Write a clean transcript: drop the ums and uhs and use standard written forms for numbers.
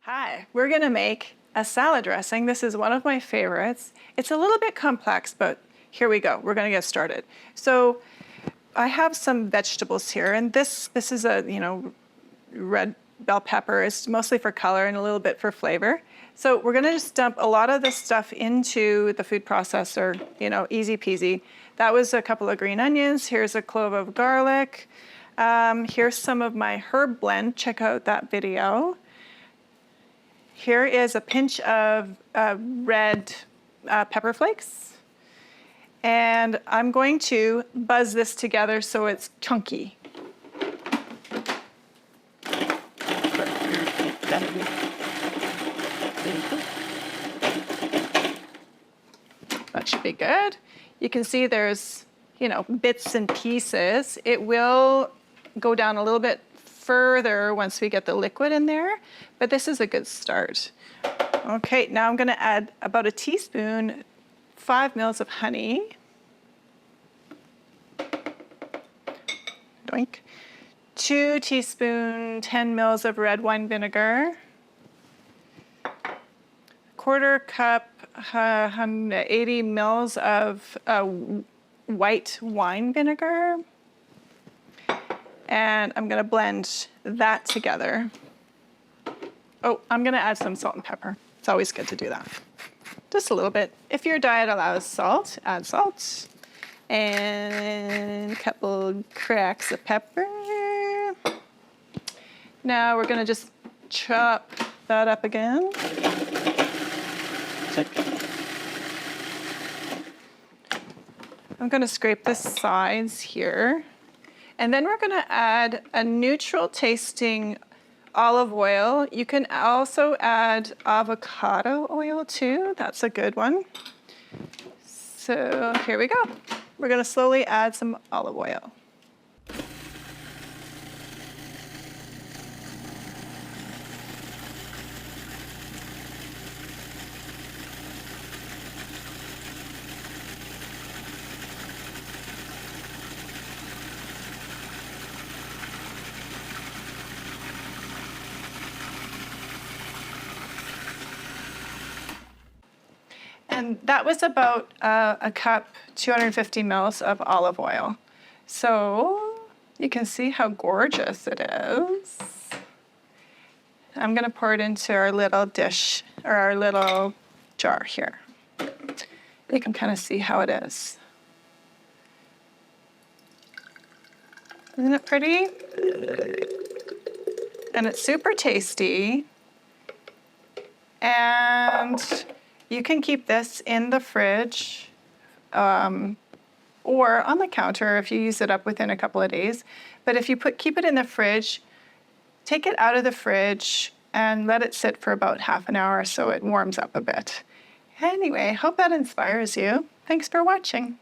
Hi, we're gonna make a salad dressing. This is one of my favorites. It's a little bit complex, but here we go. We're gonna get started. So I have some vegetables here, and this is a, red bell pepper. It's mostly for color and a little bit for flavor. So we're gonna just dump a lot of this stuff into the food processor, easy peasy. That was a couple of green onions. Here's a clove of garlic. Here's some of my herb blend. Check out that video. Here is a pinch of red pepper flakes. And I'm going to buzz this together so it's chunky. That should be good. You can see there's, bits and pieces. It will go down a little bit further once we get the liquid in there, but this is a good start. Okay, now I'm gonna add about a teaspoon, 5 mils of honey. Doink. 2 teaspoons, 10 mils of red wine vinegar. 1/4 cup, 80 mils of white wine vinegar. And I'm gonna blend that together. Oh, I'm gonna add some salt and pepper. It's always good to do that. Just a little bit. If your diet allows salt, add salt. And a couple cracks of pepper. Now we're gonna just chop that up again. I'm gonna scrape the sides here. And then we're gonna add a neutral tasting olive oil. You can also add avocado oil too. That's a good one. So here we go. We're gonna slowly add some olive oil. And that was about a cup, 250 mils of olive oil. So you can see how gorgeous it is. I'm gonna pour it into our little dish, or our little jar here. You can kind of see how it is. Isn't it pretty? And it's super tasty. And you can keep this in the fridge or on the counter if you use it up within a couple of days. But if you keep it in the fridge, take it out of the fridge and let it sit for about half an hour so it warms up a bit. Anyway, hope that inspires you. Thanks for watching.